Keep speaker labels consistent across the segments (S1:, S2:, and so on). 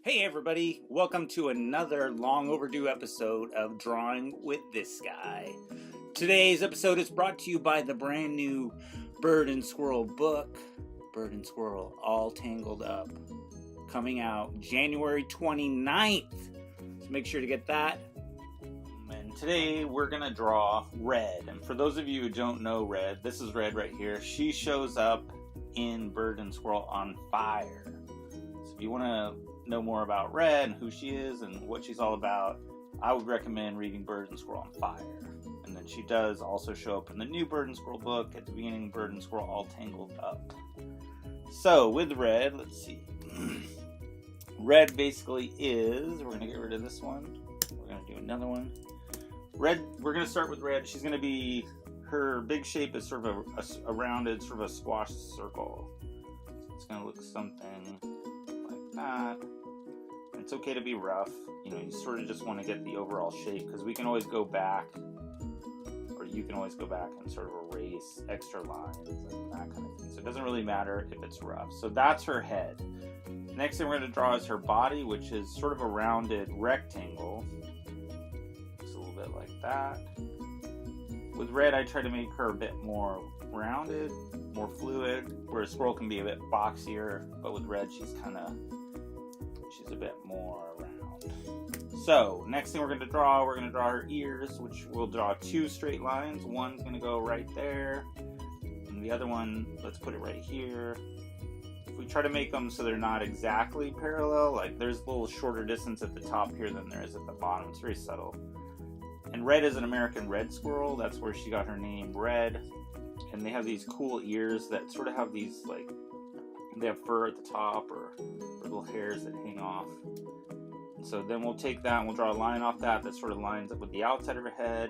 S1: Hey everybody, welcome to another long overdue episode of Drawing with This Guy. Today's episode is brought to you by the brand new Bird and Squirrel book, Bird and Squirrel All Tangled Up, coming out January 29th. So make sure to get that. And today we're going to draw Red. And for those of you who don't know Red, this is Red right here. She shows up in Bird and Squirrel on Fire. So if you want to know more about Red and who she is and what she's all about, I would recommend reading Bird and Squirrel on Fire. And then she does also show up in the new Bird and Squirrel book at the beginning, Bird and Squirrel All Tangled Up. So with Red, let's see. Red basically is, we're going to get rid of this one. We're going to do another one. Red, we're going to start with Red. She's going to be, her big shape is sort of a rounded, sort of a squashed circle. So it's going to look something like that. It's okay to be rough. You know, you sort of just want to get the overall shape, because we can always go back, or you can always go back and sort of erase extra lines and that kind of thing. So it doesn't really matter if it's rough. So that's her head. Next thing we're going to draw is her body, which is sort of a rounded rectangle. Looks a little bit like that. With Red, I try to make her a bit more rounded, more fluid, where a squirrel can be a bit boxier, but with Red, she's a bit more round. So, next thing we're going to draw her ears, which we'll draw two straight lines. One's going to go right there, and the other one, let's put it right here. If we try to make them so they're not exactly parallel, like there's a little shorter distance at the top here than there is at the bottom. It's very subtle. And Red is an American red squirrel. That's where she got her name, Red. And they have these cool ears that sort of have these, like, they have fur at the top or little hairs that hang off. And so then we'll take that and we'll draw a line off that sort of lines up with the outside of her head.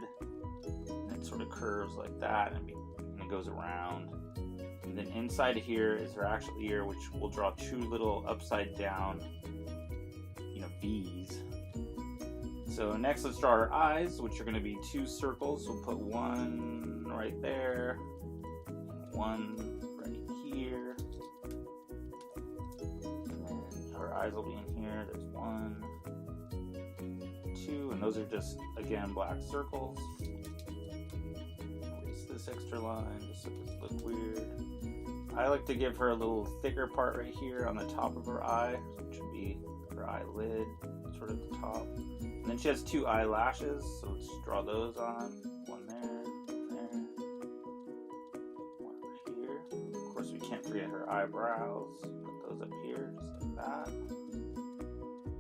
S1: And it sort of curves like that and it goes around. And then inside of here is her actual ear, which we'll draw two little upside down, V's. So next let's draw her eyes, which are going to be two circles. We'll put one right there, one right here. Eyes will be in here. There's one, two, and those are just, again, black circles. Erase this extra line just so it doesn't look weird. I like to give her a little thicker part right here on the top of her eye, which would be her eyelid, sort of at the top. And then she has two eyelashes, so let's draw those on. One there, one over here. Of course, we can't forget her eyebrows. Put those up here, just like that.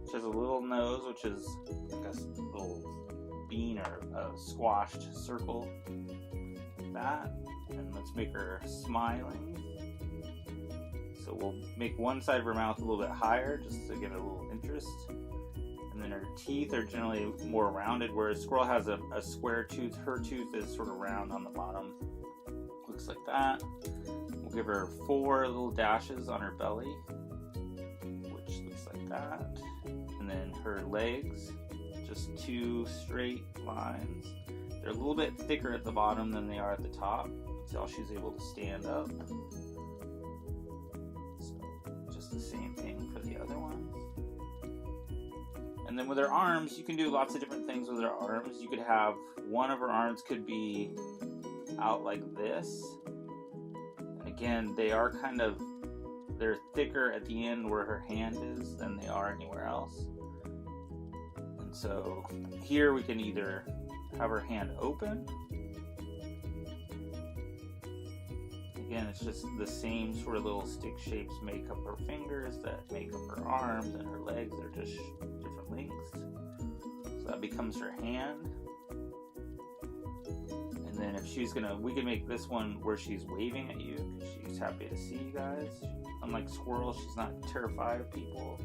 S1: She has a little nose, which is like a little bean or a squashed circle, like that. And let's make her smiling. So we'll make one side of her mouth a little bit higher, just to give it a little interest. And then her teeth are generally more rounded, whereas squirrel has a square tooth. Her tooth is sort of round on the bottom. Looks like that. We'll give her 4 little dashes on her belly, which looks like that. And then her legs, just 2 straight lines. They're a little bit thicker at the bottom than they are at the top. See how she's able to stand up. So just the same thing for the other ones. And then with her arms, you can do lots of different things with her arms. You could have one of her arms could be out like this. And again, they are they're thicker at the end where her hand is than they are anywhere else. And so here we can either have her hand open. Again, it's just the same sort of little stick shapes make up her fingers that make up her arms, and her legs are just different lengths. So that becomes her hand. And then if we can make this one where she's waving at you because she's happy to see you guys. Unlike squirrel, she's not terrified of people.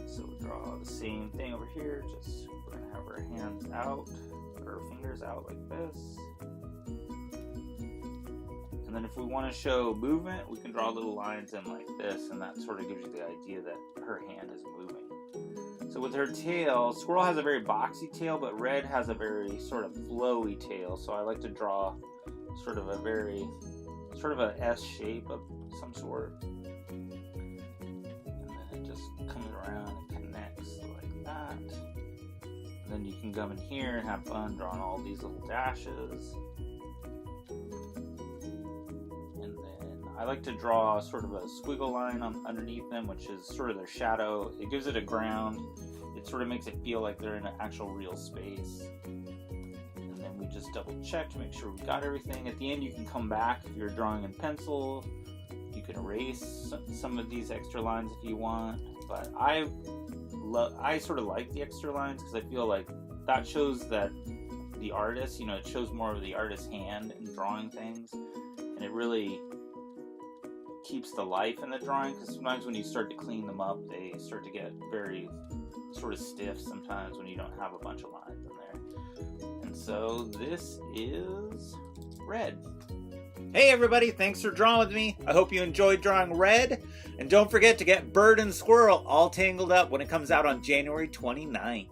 S1: So we'll draw the same thing over here. Just we're gonna have her hands out, her fingers out like this. And then if we want to show movement, we can draw little lines in like this, and that sort of gives you the idea that her hand is moving. So with her tail, squirrel has a very boxy tail, but Red has a very sort of flowy tail. So I like to draw sort of a S shape of some sort. just comes around and connects like that. And then you can come in here and have fun drawing all these little dashes. And then I like to draw sort of a squiggle line underneath them, which is sort of their shadow. It gives it a ground. It sort of makes it feel like they're in an actual real space. And then we just double check to make sure we got everything. At the end, you can come back if you're drawing in pencil. You can erase some of these extra lines if you want. But I sort of like the extra lines because I feel like that shows that the artist, it shows more of the artist's hand in drawing things. And it really keeps the life in the drawing, because sometimes when you start to clean them up, they start to get very sort of stiff sometimes when you don't have a bunch of lines in there. And so this is Red. Hey everybody, thanks for drawing with me. I hope you enjoyed drawing Red. And don't forget to get Bird and Squirrel all tangled up when it comes out on January 29th.